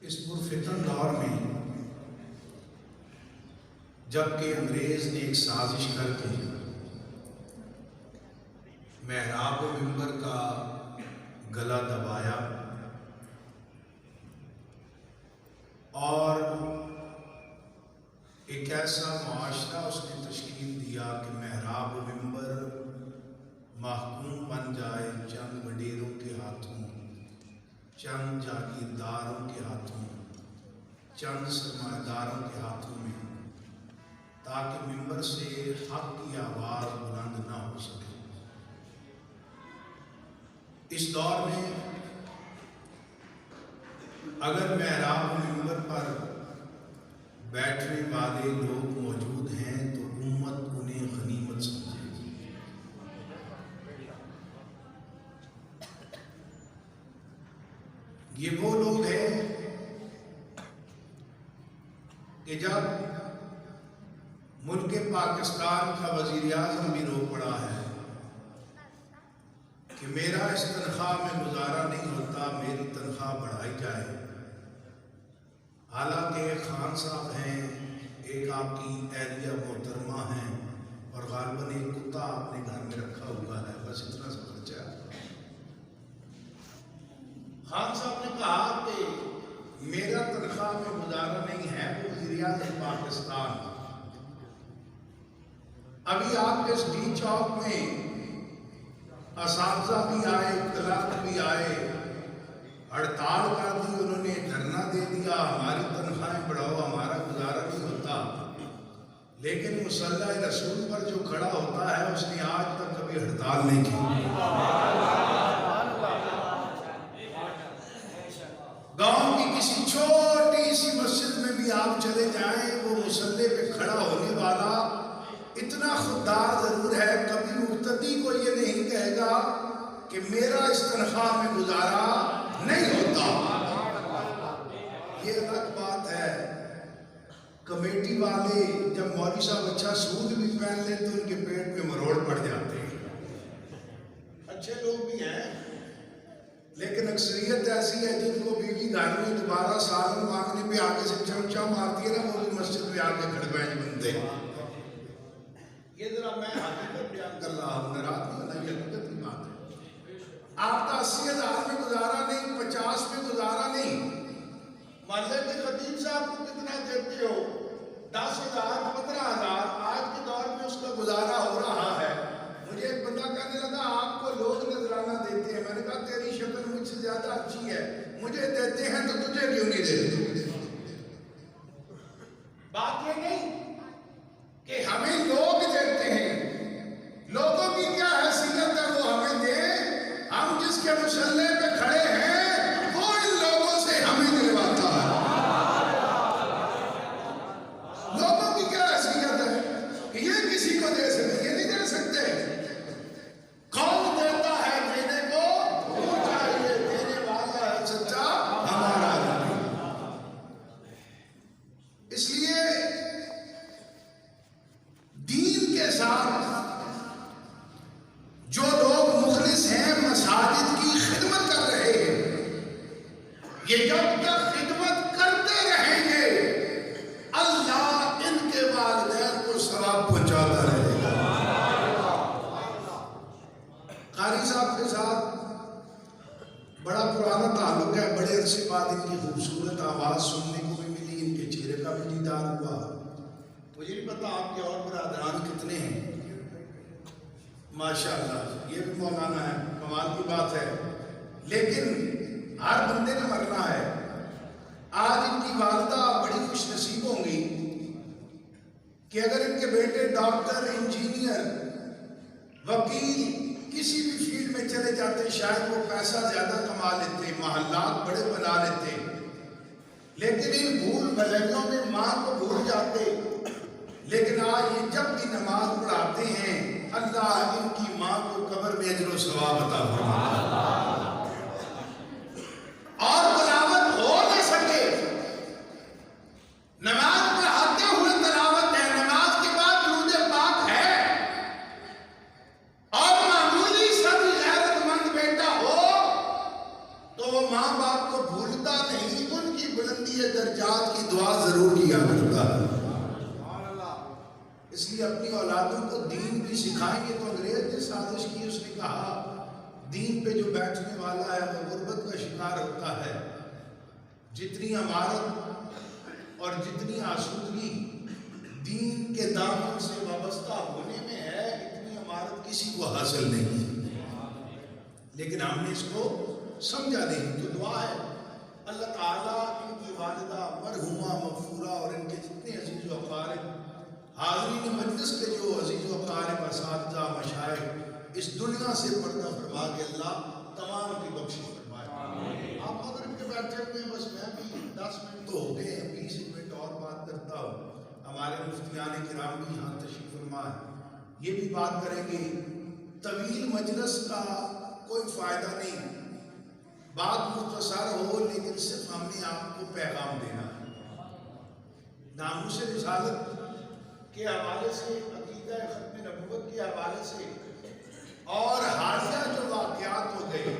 اس پرفتن دور میں جبکہ انگریز نے ایک سازش کر کے محراب و منبر کا گلا دبایا اور ایک ایسا معاشرہ اس نے تشکیل دیا کہ محراب و منبر محکوم بن جائے چند وڈیروں کے ہاتھوں، چند جاگیرداروں کے ہاتھوں، چند سرمایہ داروں کے ہاتھوں میں، تاکہ منبر سے حق کی آواز بلند نہ ہو سکے۔ اس دور میں اگر محراب و منبر پر بیٹھنے والے لوگ موجود ہیں تو امت انہیں غنیمت سمجھے گی۔ یہ وہ لوگ ہیں کہ جب ملک پاکستان کا وزیر اعظم بھی رو پڑا ہے کہ میرا اس تنخواہ میں گزارا نہیں ہوتا، میری تنخواہ بڑھائی جائے، حالانکہ ایک خان صاحب ہیں، ایک آپ کی اہلیہ محترمہ ہیں اور غالباً ایک کتا اپنے گھر میں رکھا ہوا ہے، بس اتنا سا خرچہ ہے۔ خان صاحب نے کہا کہ میرا تنخواہ میں گزارا نہیں ہے، وہ وزیر اعظم پاکستان۔ ابھی آپ کے اس ڈی چوک میں اساتذہ بھی آئے، کلرک بھی آئے، ہڑتال کر دی، انہوں نے دھرنا دے دیا، ہماری تنخواہیں بڑھاؤ، ہمارا گزارا نہیں ہوتا، لیکن مصلی رسول پر جو کھڑا ہوتا ہے اس نے آج تک کبھی ہڑتال نہیں کی۔ گاؤں کی کسی چھوٹی سی مسجد میں بھی آپ چلے جائیں، وہ مصلی پہ کھڑا ہونے والا اتنا خوددار ضرور ہے، کبھی مقتدی کو یہ نہیں کہے گا کہ میرا اس تنخواہ میں گزارا نہیں ہوتا۔ یہ الگ بات ہے، کمیٹی والے جب مولوی صاحب اچھا سوٹ بھی پہن لیں تو ان کے پیٹ میں مروڑ پڑ جاتے ہیں۔ اچھے لوگ بھی ہیں لیکن اکثریت ایسی ہے جن کو بیوی گھر میں دوبارہ سالن مانگنے پہ آگے سے چمچا مارتی ہے نا، وہ بھی مسجد میں آگے کھڑے بیٹھ بنتے ہیں۔ یہ ذرا میں حقیقت بیان کر رہا ہوں، ناراض نہیں ہونا، یہ حقیقت کی بات ہے۔ آپ کا 80,000 میں گزارا نہیں، 50 میں گزارا نہیں، محلے کے خطیب صاحب کو کتنا دیتے ہو؟ 10,000، 15,000، آج کے دور میں اس کا گزارا ہو رہا ہے۔ مجھے ایک بندہ کہنے لگا آپ کو لوگ نذرانہ دیتے ہیں، میں نے کہا تیری شکل مجھ سے زیادہ اچھی ہے، مجھے دیتے ہیں تو تجھے کیوں نہیں دیتے؟ بات یہ نہیں کہ ہمیں لوگ دیتے ہیں، لوگوں کی کیا حیثیت ہے وہ ہمیں دیں، ہم جس کے مصلی پہ کھڑے ہیں وہ ان لوگوں سے ہمیں دلواتا ہے۔ لوگوں کی کیا حیثیت ہے کہ یہ کسی کو دے سکتے، یہ نہیں دے سکتے۔ کون دیتا ہے دینے کو وہ چاہیے، دینے والا ہے سچا ہمارا نبی۔ اس لیے دین کے ساتھ جو لوگ مخلص ہیں، مساجد کی خدمت کر رہے ہیں، یہ جب تک خدمت کرتے رہیں گے اللہ ان کے والدین کو ثواب پہنچاتا رہے گا۔ قاری صاحب کے ساتھ بڑا پرانا تعلق ہے، بڑے عرصے بعد ان کی خوبصورت آواز سننے کو بھی ملی، ان کے چہرے کا بھی دیدار ہوا۔ مجھے نہیں پتا آپ کے اور برادران کتنے ہیں، ماشاءاللہ یہ بھی مولانا ہے، کمال کی بات ہے، لیکن ہر بندے نے مرنا ہے۔ آج ان کی والدہ بڑی خوش نصیب ہوں گی کہ اگر ان کے بیٹے ڈاکٹر، انجینئر، وکیل کسی بھی فیلڈ میں چلے جاتے، شاید وہ پیسہ زیادہ کما لیتے، محلات بڑے بنا لیتے، لیکن ان بھول بھلیوں میں ماں کو بھول جاتے۔ لیکن آج یہ جب بھی نماز پڑھاتے ہیں اللہ ان کی ماں کو قبر میں اجر و ثواب عطا فرماتا ہے۔ اور تلاوت ہو نہ سکے، نماز پڑھاتے ہوئے تلاوت ہے، نماز کے بعد درود پاک ہے، اور معمولی سا بھی غیرت مند بیٹا ہو تو وہ ماں باپ کو بھولتا نہیں، ان کی بلندی دعا ضرور کیا کرتا ہے. اس لیے اپنی اولادوں کو دین بھی سکھائیں گے. تو انگریز نے سازش کی, اس نے کہا دین پہ جو بیٹھنے والا ہے وہ غربت کا شکار ہوتا ہے. جتنی عمارت اور جتنی آسودگی دین کے دامن سے وابستہ ہونے میں ہے, اتنی عمارت کسی کو حاصل نہیں. لیکن ہم نے اس کو سمجھا نہیں. تو دعا ہے اللہ تعالیٰ ان کی والدہ مرحومہ مغفورہ اور ان کے جتنے عزیز و اقارب, حاضرین مجلس کے جو عزیز و اقارب, اساتذہ, مشائخ اس دنیا سے پردہ فرما کے اللہ تمام کی بخشش فرمائے. آپ مغرب کے بیٹھے ہوئے ہیں, بس میں بھی 10 منٹ تو ہو گئے ہیں, 20 منٹ اور بات کرتا ہوں. ہمارے مفتیان کرام بھی یہاں تشریف فرما ہے, یہ بھی بات کریں گے. طویل مجلس کا کوئی فائدہ نہیں, بات مختصر ہو لیکن صرف ہم نے آپ کو پیغام دینا ہے. ناموس رسالت کے حوالے سے, عقیدہ ختم نبوت کے حوالے سے, اور حالیہ جو واقعات ہو گئے,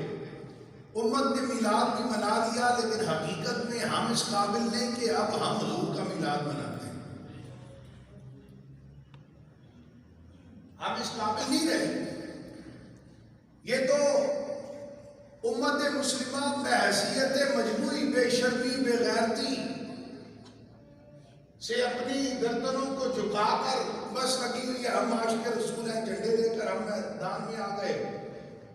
امت نے میلاد بھی منا دیا, لیکن حقیقت میں ہم اس قابل نہیں کہ اب ہم حضور کا میلاد مناتے ہیں. ہم اس قابل نہیں رہے. یہ تو امت مسلمہ بحیثیت مجموعی بے شرمی بے غیرتی سے اپنی گردنوں کو جھکا کر بس لگی ہوئی ہے, ہم عاشق رسول ہیں, جھنڈے لے کر ہم میدان میں آ گئے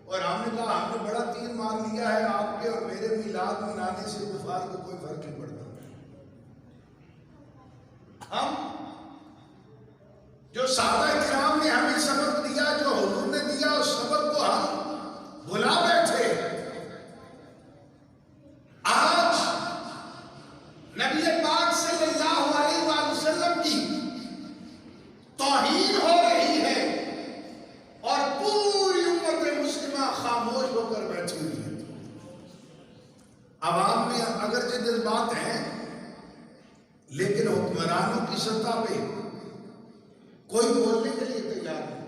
اور ہم نے کہا ہم نے بڑا تیر مار لیا ہے, آپ کے اور میرے میلاد منانے سے کفار کو کوئی فرق نہیں پڑتا. ہم جو صحابہ کرام نے ہمیں سبق دیا, جو حضور نے دیا, اس سبق کو ہم بھلا بیٹھے. آج نبی پاک صلی اللہ علیہ وآلہ وسلم کی توہین ہو رہی ہے اور پوری امت مسلمہ خاموش ہو کر بیٹھی ہوئی ہے. عوام میں اگرچہ جذبات ہیں, لیکن حکمرانوں کی سطح پہ کوئی بولنے کے لیے تیار نہیں.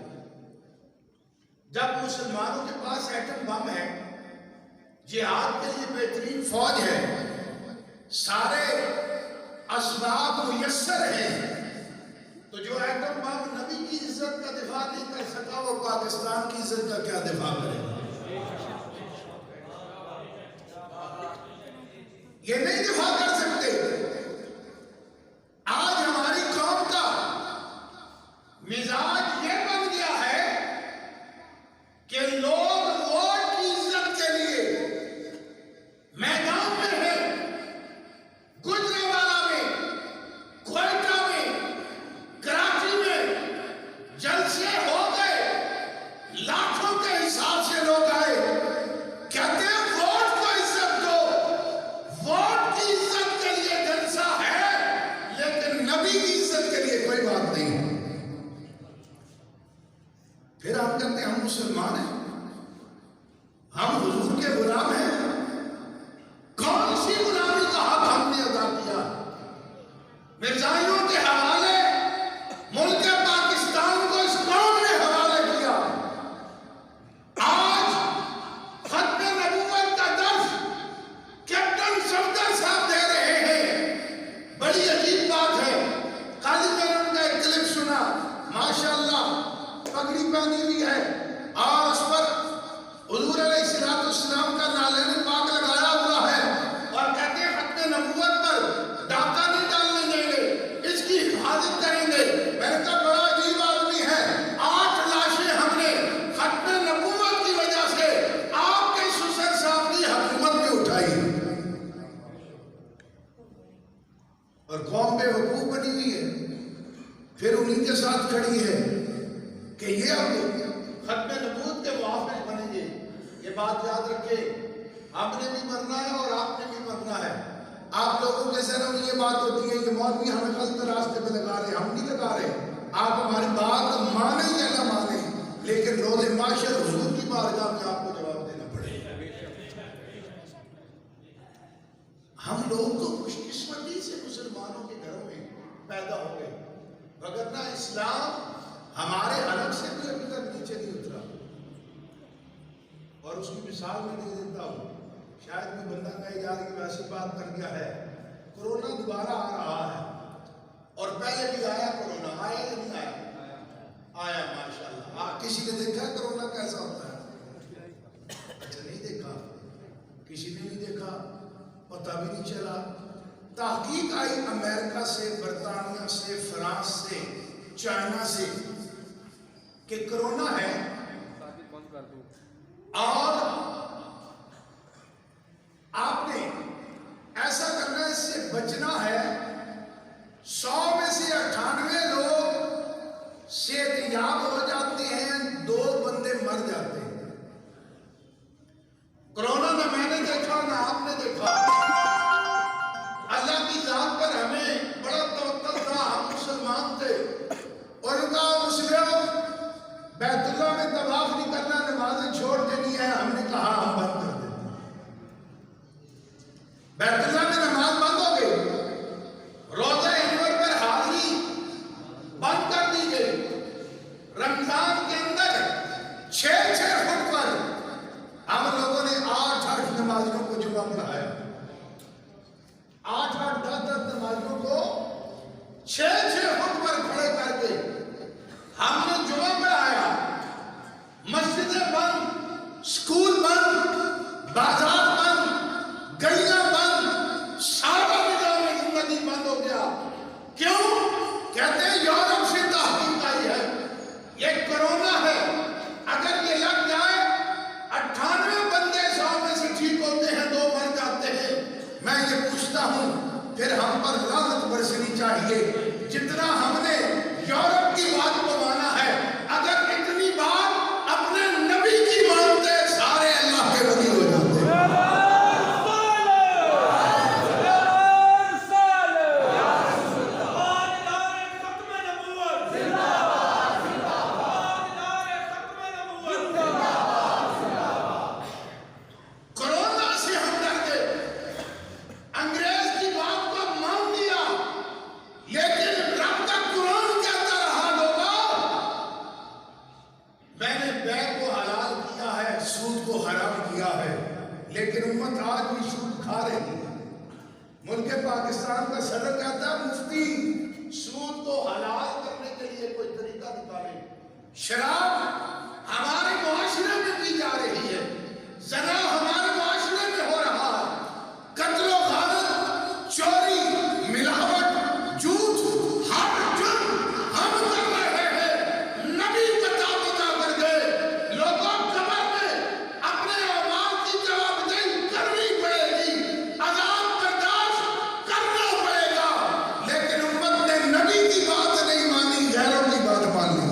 جب مسلمانوں کے پاس ایٹم بم ہے, جہاد کے لیے بہترین فوج ہے, سارے اسباب میسر ہیں, تو جو ایٹم بم نبی کی عزت کا دفاع نہیں کر سکا, وہ پاکستان کی عزت کا کیا دفاع کرے گا؟ یہ نہیں دفاع کر سکتے. آج ہماری قوم کا مزاج یہ بن گیا ہے کہ لوگ ووٹ کی عزت کے لیے میدان میں ہیں. گجرانوالہ میں, کوئٹہ میں, کراچی میں جلسے ہو گئے, لاکھوں کے حساب سے لوگ آئے, کہتے ہیں ووٹ کو عزت دو. ووٹ کی عزت کے لیے جلسہ ہے, لیکن نبی کی عزت کے لیے کوئی بات نہیں. پھر ہم کہتے ہیں ہم مسلمان ہیں, ہم حضور کے غلام ہیں. کون سی غلامی کا حق ہم نے ادا کیا؟ مرزائیوں کے حوالے ملک پاکستان کو اس قوم نے حوالے کیا. آج ختم نبوت کا درس کیپٹن صفدر صاحب دے رہے ہیں. بڑی عجیب بات ہے. کل میں نے ان کا ایک کلپ سنا, ماشاءاللہ پگڑی پہنی ہوئی ہے اور اس پر حضور علیہ السلام کا نعلین پاک لگایا ہوا ہے, اور کہتے ہیں ختم نبوت پر ڈاکہ نہیں ڈالنے دیں گے, اس کی حفاظت کریں گے. میں نے کہا بڑا عجیب آدمی ہے. 8 لاشیں ہم نے ختم نبوت کی وجہ سے آپ کے سسر صاحب کی حکومت میں اٹھائی, اور قوم بے وقوف بنی ہوئی ہے. پھر انہی کے ساتھ کھڑی ہے کہ یہ اب ختم نبوت کے محافظ بنیں گے. یہ بات یاد رکھے, ہم نے بھی مرنا ہے اور آپ نے بھی مرنا ہے. آپ لوگوں کے ذہنوں میں یہ بات ہوتی ہے کہ مولوی ہمیں غلط راستے پہ لگا رہے, ہم نہیں لگا رہے. آپ ہماری بات مانیں یا نہ مانیں, لیکن روز معاشر حضور کی بارگاہ میں آپ کو جواب دینا پڑے گا. ہم لوگ تو خوش قسمتی سے مسلمانوں کے گھروں میں پیدا ہو گئے, وگرنہ اسلام ہمارے حلق سے بھی ابھی تک نیچے نہیں اترا. اور اس کی مثال میں نہیں دیتا ہوں, شاید کوئی بندہ کہے یار یہ ویسی بات کر گیا ہے, کورونا دوبارہ آ رہا ہے، اور پہلے بھی آیا کورونا، آیا یا نہیں آیا؟ آیا ماشاءاللہ۔ کسی نے دیکھا کورونا کیسا ہوتا ہے؟ اچھا نہیں دیکھا، کسی نے نہیں دیکھا، پتہ بھی نہیں چلا۔ تحقیق آئی امریکہ سے، برطانیہ سے، فرانس سے، چائنا سے کہ کرونا ہے، اور آپ نے ایسا کرنا ہے، اس سے بچنا ہے۔ 100 میں سے 98 لوگ صحت یاب ہو جاتے ہیں، 2 بندے مر جاتے ہیں۔ کرونا نہ میں نے دیکھا نہ آپ نے دیکھا، اللہ کی ذات پر ہمیں بڑا توکل تھا، ہم مسلمان تھے، اور ان کا مسلم بیت اللہ میں طواف نہیں کرنا، نمازیں چھوڑ دینی ہے، ہم نے کہا ہم بند کر دیتے ہیں۔ بیت اللہ میں نماز بند ہو گئی، روزہ انور پر حاضری بند کر دی گئی، رمضان کے اندر 6 فٹ پر ہم لوگوں نے 8 نمازیوں کو جمعہ پڑھایا، 8 10 نمازیوں کو 6 فٹ پر کھڑے کر کے ہم نے جمعہ پڑھایا۔ مسجدیں بند، سکول بند، بازار بند، گلیاں بند، سارا نظام زندگی بند ہو گیا۔ کیوں؟ کہتے ہیں یورپ سے تحقیق آئی ہے، یہ کرونا ہے، اگر یہ لگ جائے 98 بندے 100 میں سے ٹھیک ہوتے ہیں، 2 مر جاتے ہیں۔ میں یہ پوچھتا ہوں پھر ہم پر لعنت برسنی چاہیے، جتنا ہم نے یورپ کی بات کو مانا ہے، اگر اتنی بات اپنے نبی کی مانتے سارے اللہ کے ولی ہو جاتے۔ کرونا سے ہم ڈر گئے، انگریز کی بات کو مان لیا، لیکن رب کا قرآن کہتا رہا لوگوں، میں نے بیع کو حلال کیا ہے، سود کو حرام کیا ہے، لیکن امت آج بھی سود کھا رہی ہے۔ ملک پاکستان کا صدر کہتا ہے مفتی سود کو حلال کرنے کے لیے کوئی طریقہ نکالے۔ شراب ہمارے معاشرے میں پی جا رہی ہے، زنا ہمارے معاشرے میں ہو رہا ہے، قتل و غارت، چوری، ملاوٹ، جھوٹ، ہر جرم ہم کر رہے ہیں۔ نبی بتا کر گئے لوگوں قبر میں اپنے اعمال کی جوابدہی کرنی پڑے گی، عذاب برداشت کرنا پڑے گا، لیکن امت نے نبی کی بات نہیں مانی، غیروں کی بات مان لی۔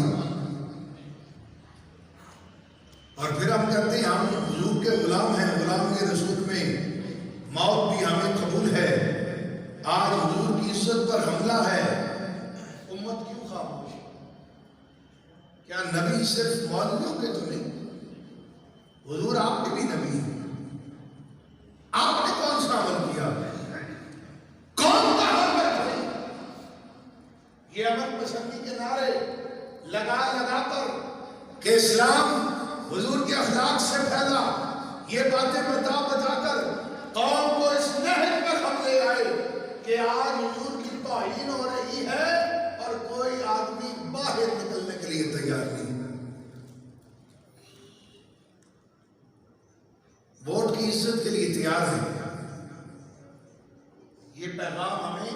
اور پھر ہم کہتے ہیں ہم حضور کے غلام ہیں، غلام کے رسول میں موت بھی ہمیں قبول ہے۔ آج حضور کی عزت پر حملہ ہے، امت کیوں خاموش؟ کیا نبی صرف مولویوں کے تو نہیں؟ حضور آپ کے بھی نبی ہیں، آپ نے کون سا عمل کیا؟ کون کا عمل تھے؟ یہ امن پسندی کے نعرے لگا کر کہ اسلام حضور کے اخلاق سے پھیلا، یہ باتیں بتا کر قوم کو اس نہج پر ہم لے آئے کہ آج حضور کی توہین ہو رہی ہے اور کوئی آدمی باہر نکلنے کے لیے تیار نہیں۔ ووٹ کی عزت کے لیے تیار ہے۔ یہ پیغام ہمیں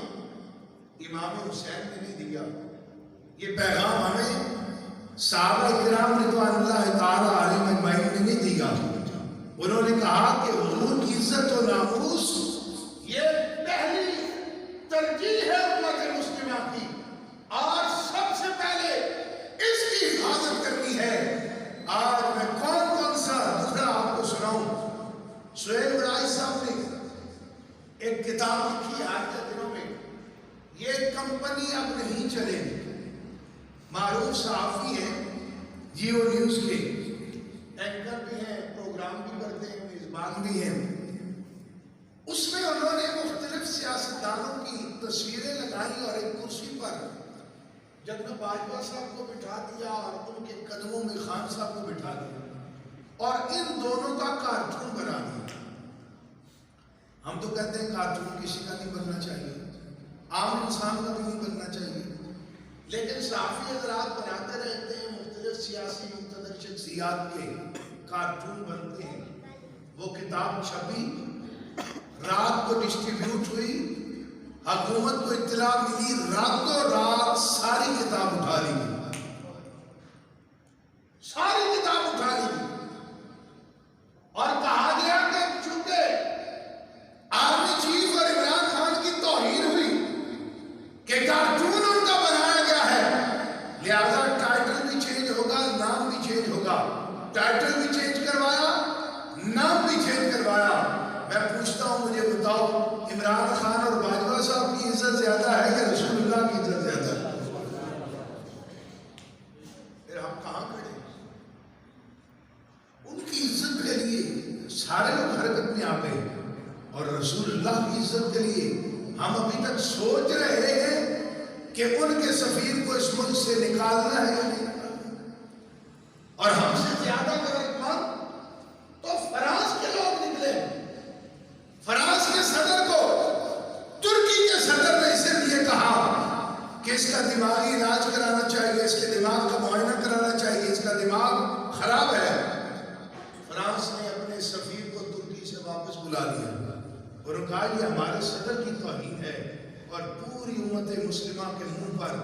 امام حسین نے نہیں دیا، یہ پیغام ہمیں صحابہ کرام رضوان اللہ تعالیٰ علیہم اجمعین نے نہیں دیا۔ انہوں نے کہا کہ حضور کی عزت و ناموس یہ پہلی ترجیح ہے امت مسلمہ کی، اور سب سے پہلے اس کی حفاظت کرنی ہے۔ آج میں کون سا دوسرا آپ کو سناؤں۔ سہیل بڑائی صاحب نے ایک کتاب لکھی آج کے دنوں میں، یہ کمپنی اب نہیں چلے، معروف صحافی ہیں، جیو نیوز کے اینکر بھی ہیں، پروگرام بھی کرتے ہیں، میزبان بھی ہیں۔ اس میں انہوں نے مختلف سیاستدانوں کی تصویریں لگائی اور ایک کرسی پر جنرل باجوہ صاحب کو بٹھا دیا اور ان کے قدموں میں خان صاحب کو بٹھا دیا اور ان دونوں کا کارٹون بنا دیا۔ ہم تو کہتے ہیں کارٹون کسی کا نہیں بننا چاہیے، عام انسان کا بھی نہیں بننا چاہیے، لیکن صحافی حضرات بناتے رہتے ہیں، مختلف سیاسی مقتدر شخصیات کے کارٹون بنتے ہیں۔ وہ کتاب چھپی، رات کو ڈسٹریبیوٹ ہوئی، حکومت کو اطلاع ملی، راتوں رات ساری کتاب اٹھا لی گئی، ساری کتاب اٹھا لی گئی، اور کہا گیا کہ چونکہ آرمی چیف اور عمران خان کی توہین ہوئی کہ کارٹون ان کا بنایا گیا ہے، لہذا ٹائٹل بھی چینج ہوگا، نام بھی چینج ہوگا۔ ٹائٹل بھی چینج کروایا، نام بھی چینج کروایا۔ میں پوچھتا ہوں، مجھے بتاؤ، عمران خان اور باجوہ صاحب کی عزت زیادہ ہے یا رسول اللہ کی عزت زیادہ ہے؟ پھر ہم کہاں کھڑے؟ ان کی عزت کے لیے سارے لوگ حرکت میں آ گئے، اور رسول اللہ کی عزت کے لیے ہم ابھی تک سوچ رہے ہیں کہ ان کے سفیر کو اس ملک سے نکالنا ہے یا نہیں نکالنا۔ اور ہم سے زیادہ غیرتمند تو فرانس کے لوگ نکلے۔ فرانس کے صدر کو ترکی کے صدر نے اسی لیے کہا کہ اس کا دماغی علاج کرانا چاہیے، اس کے دماغ کا معائنہ کرانا چاہیے، اس کا دماغ خراب ہے۔ فرانس نے اپنے سفیر کو ترکی سے واپس بلا لیا اور کہا یہ ہمارے صدر کی توہین ہے، اور پوری امت مسلمہ کے منہ پر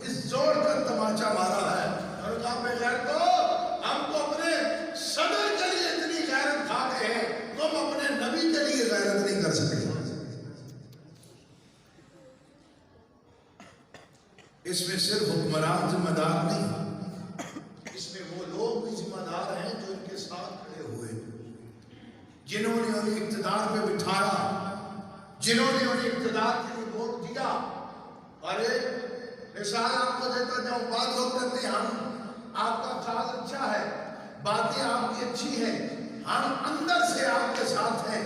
اس زور کا تماچا مارا ہے، اور کہا بغیرتو، ہم تو اپنے صدر کے لیے اتنی غیرت کھا گئے ہیں، تم اپنے نبی کے لیے غیرت نہیں کر سکے۔ اس میں صرف حکمران ذمہ دار نہیں، اس میں وہ لوگ بھی ذمہ دار ہیں جو ان کے ساتھ کھڑے ہوئے، جنہوں نے انہیں اقتدار پہ بٹھایا، جنہوں نے انہیں اقتدار کے لیے ووٹ دیا۔ اور ایک مثال آپ کو دیتا جاؤں، بعض لوگ کہتے ہیں ہم آپ کا خیال اچھا ہے، باتیں آپ کی اچھی ہیں، ہم اندر سے آپ کے ساتھ ہیں،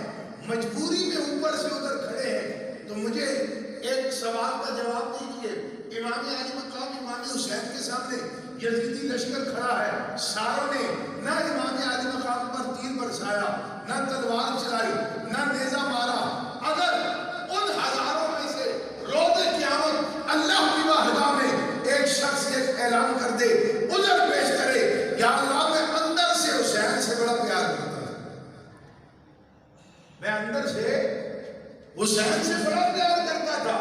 مجبوری میں اوپر سے ادھر کھڑے ہیں۔ تو مجھے ایک سوال کا جواب دیجیے، امام علی مقام امام حسین کے سامنے یزیدی لشکر کھڑا ہے، ساروں نے نہ امام علی مقام پر تیر برسایا، نہ تلوار چلائی، نہ نیزہ مارا۔ اگر ان ہزاروں میں سے روز قیامت اللہ کی واحدہ میں ایک شخص ایک اعلان کر دے، عذر پیش کرے، یا اللہ میں اندر سے حسین سے بڑا پیار کرتا تھا، میں اندر سے حسین سے بڑا پیار کرتا تھا،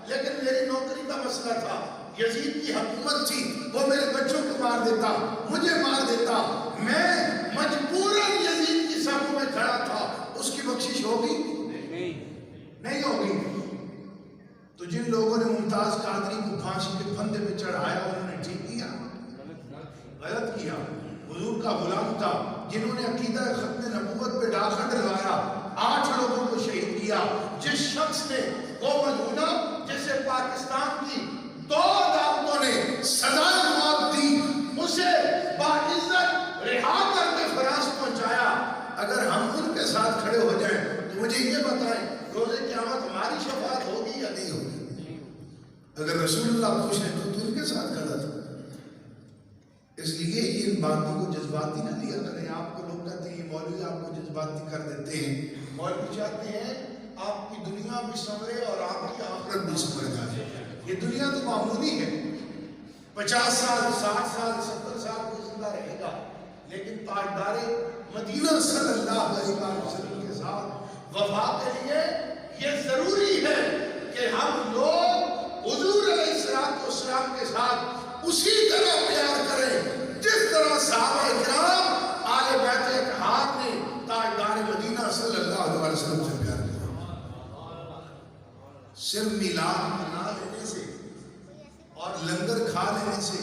لیکن میری نوکری کا مسئلہ تھا، یزید کی حکومت تھی، وہ میرے بچوں کو مار دیتا، مجھے مار دیتا، میں مجبوراً یزید کی صفوں میں کھڑا تھا، اس کی بخشش ہوگی؟ نہیں ہوگی۔ تو جن لوگوں نے ممتاز قادری کو پھانسی کے پھندے پہ چڑھایا، انہوں نے ٹھیک کیا؟ غلط کیا۔ حضور کا غلام تھا، جنہوں نے عقیدہ ختم نبوت پہ ڈاکہ ڈلوایا، 8 لوگوں کو شہید کیا۔ جس شخص نے وہ مدینہ جسے پاکستان کی 2 عدالتوں نے سزائے موت دی، اسے باعزت رہا کر کے فرانس پہنچایا، اگر ہم ان کے ساتھ کھڑے ہو جائیں تو مجھے یہ بتائیں روز قیامت ہماری شفاعت ہوگی یا نہیں ہوگی؟ اگر رسول اللہ پوچھیں تو ان کے ساتھ کھڑا تھا۔ اس لیے ان باتوں کو جذباتی نہ لیا کریں۔ آپ کو لوگ کہتے ہیں یہ مولوی آپ کو جذباتی کر دیتے ہیں، مولوی چاہتے ہیں آپ کی دنیا بھی سنورے اور آپ کی آخرت بھی سنور جائے۔ یہ دنیا تو معمولی ہے، 50 سال 60 سال 70 سال کو زندہ رہے گا، لیکن تاجدار مدینہ صلی اللہ علیہ وسلم کے ساتھ وفا کے لیے یہ ضروری ہے کہ ہم لوگ حضور علیہ السلام کے ساتھ اسی طرح پیار کریں جس طرح صحابہ کرام آل بیت اطہار نے تاجدار مدینہ صلی اللہ علیہ وسلم سے پیار کیا۔ صرف میلاد منا لینے سے اور لنگر کھا لینے سے،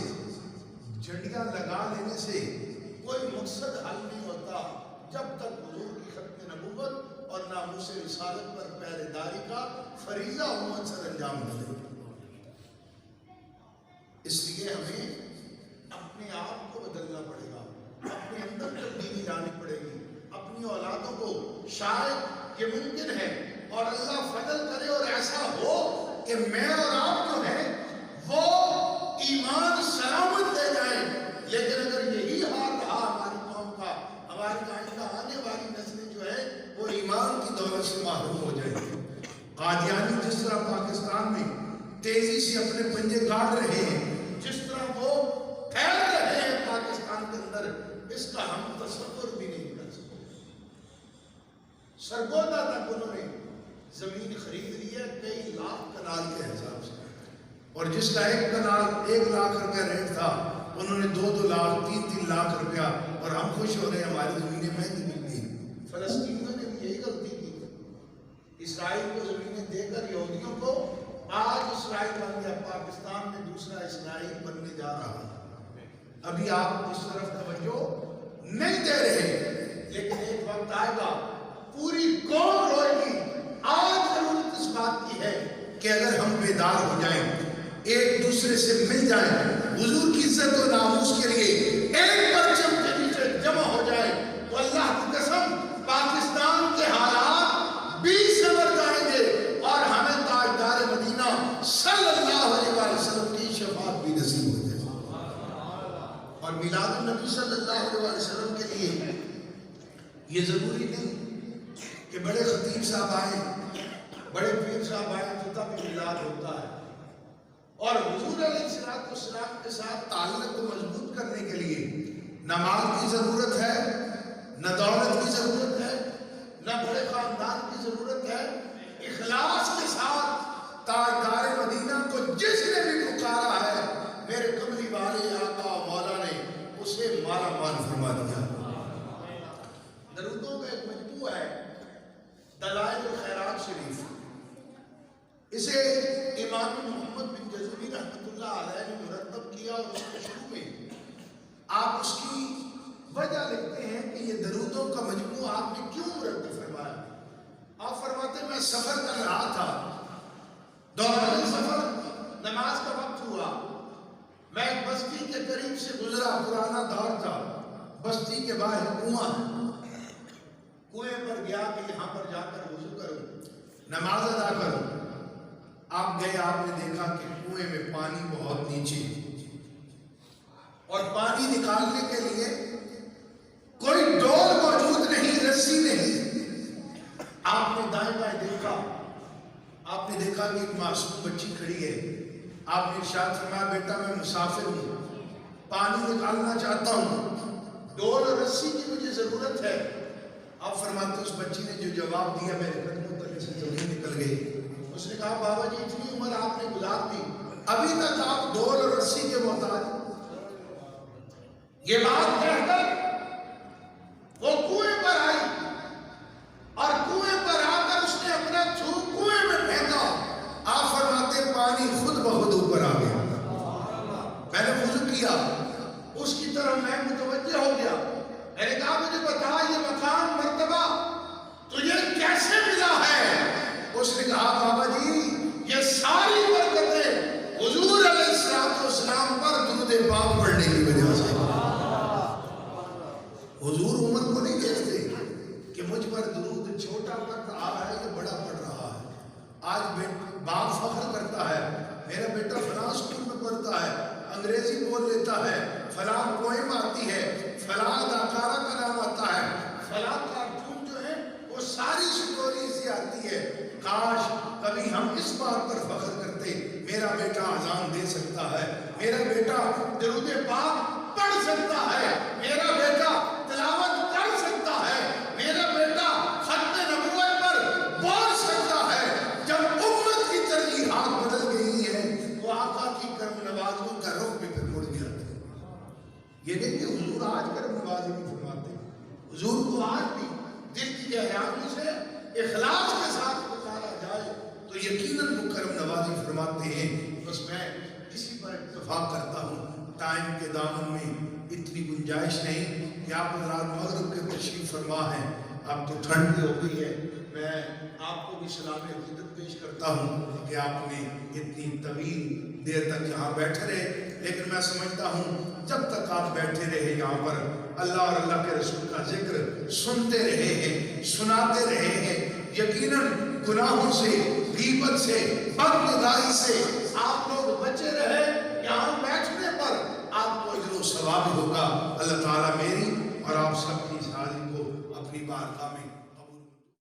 جھنڈیاں لگا لینے سے کوئی مقصد حل نہیں ہوتا جب تک حضور کی ختم نبوت اور ناموس رسالت پر پہرے داری کا فریضہ امت سر انجام نہ دے۔ اس لیے ہمیں اپنے آپ کو بدلنا پڑے گا، اپنے اندر تبدیلی لانی پڑے گی، اپنی اولادوں کو، شاید یہ ممکن ہے اور اللہ فضل کرے اور ایسا ہو کہ میں اور آپ جو ہیں وہ ایمان سلامت لے جائیں، لیکن اگر یہی حال رہا ہماری قوم کا، ہماری آئندہ آنے والی نسلیں جو ہے وہ ایمان کی دولت سے محروم ہو جائیں۔ قادیانی جس طرح پاکستان میں تیزی سے اپنے پنجے گاڑ رہے ہیں، جس طرح وہ پھیل رہے ہیں پاکستان کے اندر، اس کا ہم تصور بھی نہیں کر سکتے۔ سرگودا تک انہوں نے زمین خرید لی ہے کئی لاکھ کنال کے حساب سے، اور جس کا ایک کنال 1 لاکھ روپیہ ریٹ تھا انہوں نے 2-2 لاکھ 3-3 لاکھ روپیہ، اور ہم خوش ہو رہے ہیں ہماری زمینیں مہنگی ملتی ہیں۔ فلسطینیوں نے بھی یہی غلطی کی، اسرائیل کو زمینیں دے کر یہودیوں کو، آج اسرائیل بن گیا، پاکستان میں دوسرا اسرائیل بننے جا رہا ہے۔ ابھی آپ اس طرف توجہ نہیں دے رہے، لیکن ایک وقت آئے گا پوری قوم روئے گی۔ آج ضرورت اس بات کی ہے کہ اگر ہم بیدار ہو جائیں، ایک دوسرے سے مل جائیں، حضور کی عزت و ناموس کے لیے ایک پرچم کے نیچے جمع ہو جائے، تو اللہ کی قسم پاکستان کے حالات بھی سنور جائیں گے، اور ہمیں تاجدار مدینہ صلی اللہ علیہ وسلم کی شفاعت بھی نصیب ہو جائے۔ اور میلاد النبی صلی اللہ علیہ وسلم کے لیے یہ ضروری نہیں کہ بڑے خطیب صاحب آئیں، بڑے پیر صاحب آئیں تو تب میلاد ہوتا ہے۔ اور حضور علیہ السلام کے ساتھ تعلق کو مضبوط کرنے کے لیے نماز کی ضرورت ہے، نہ دولت کی ضرورت ہے، نہ بڑے خاندان کی ضرورت ہے۔ اخلاص کے ساتھ تاجدار مدینہ کو جس نے بھی پکارا ہے، میرے کملی والے آقا مولا نے اسے مالا مال فرما دیا۔ درودوں کا ایک مجموعہ ہے دلائل الخیرات شریف، اسے امام محمد بن جزوری رحمۃ اللہ علیہ نے مرتب کیا، اور اس کے شروع میں آپ اس کی وجہ لکھتے ہیں کہ یہ درودوں کا مجموعہ آپ نے کیوں مرتب فرمایا۔ آپ فرماتے ہیں میں سفر کر رہا تھا، دوران سفر نماز کا وقت ہوا، میں ایک بستی کے قریب سے گزرا، پرانا دور تھا، بستی کے باہر کنواں ہے، کنویں پر گیا کہ یہاں پر جا کر وضو کروں، نماز ادا کروں۔ آپ گئے، آپ نے دیکھا کہ کنویں میں پانی بہت نیچے، اور پانی نکالنے کے لیے کوئی ڈول موجود نہیں، رسی نہیں۔ آپ نے دائیں بائیں دیکھا، آپ نے دیکھا کہ ایک معصوم بچی کھڑی ہے۔ آپ نے ارشاد فرمایا بیٹا میں مسافر ہوں، پانی نکالنا چاہتا ہوں، ڈول اور رسی کی مجھے ضرورت ہے۔ آپ فرماتے اس بچی نے جو جواب دیا میرے قدموں تلے سے زمین نکل گئی۔ اس نے کہا بابا جی اتنی عمر آپ نے گزار دی، ابھی تک آپ ڈول اور رسی کے محتاج۔ یہ بات کہہ کر وہ کنویں پر آئی، اور کنویں پر آ کر اس نے اپنا تھوک کنویں میں پھینکا۔ آپ فرماتے پانی خود بخود اوپر آ گیا۔ میں نے وضو کیا، اس کی طرف میں متوجہ ہو گیا، میں نے کہا مجھے بتا یہ مقام مرتبہ تجھے کیسے ملا ہے؟ اس نے کہا بابا جی یہ ساری برکتیں حضور علیہ السلام پر درود پاک پڑھنے کی وجہ سے۔ حضور عمر کو نہیں دیکھتے کہ مجھ پر درود چھوٹا پڑھ رہا ہے یا بڑا پڑھ رہا ہے۔ آج باپ فخر کرتا ہے میرا بیٹا فلاں اسکول میں پڑھتا ہے، انگریزی بول لیتا ہے، فلاں پوئم آتی ہے، فلاں اداکارہ کا نام آتا ہے، فلاں کارٹون جو ہے وہ ساری سٹوری سے آتی ہے۔ کاش کبھی ہم اس بات پر فخر کرتے میرا بیٹا اذان دے سکتا ہے، میرا بیٹا درود پاک پڑھ سکتا ہے، میرا بیٹا تلاوت کر سکتا ہے، میرا بیٹا ختم نبوت پر بول سکتا ہے۔ جب امت کی ترجیحات بدل گئی ہیں تو آقا کی کرم نوازیوں کا رخ بھی پھر مڑ گیا۔ یہ نہیں کہ حضور آج کرم نوازی نہیں فرماتے، حضور کو آج بھی دل کی گہرائیوں سے اخلاص کے ساتھ پکارا جائے تو یقیناً وہ کرم نوازی فرماتے ہیں۔ بس میں اسی پر اتفاق کرتا ہوں، ٹائم کے دامن میں اتنی گنجائش نہیں کہ آپ حضرات مغرب کے تشریف فرما ہیں، اب تو ٹھنڈ بھی ہو گئی ہے۔ میں آپ کو بھی سلام عقیدت پیش کرتا ہوں کہ آپ نے اتنی طویل دیر تک یہاں بیٹھے رہے، لیکن میں سمجھتا ہوں جب تک آپ بیٹھے رہے یہاں پر اللہ اور اللہ کے رسول کا ذکر سنتے رہے ہیں، سناتے رہے ہیں، یقیناً گناہوں سے، غیبت سے، بدنگاہی سے آپ لوگ بچے رہے، یہاں بیٹھنے پر آپ کو اجر و ثواب ہوگا۔ اللہ تعالیٰ میری اور آپ سب کی حاضری کو اپنی بارگاہ میں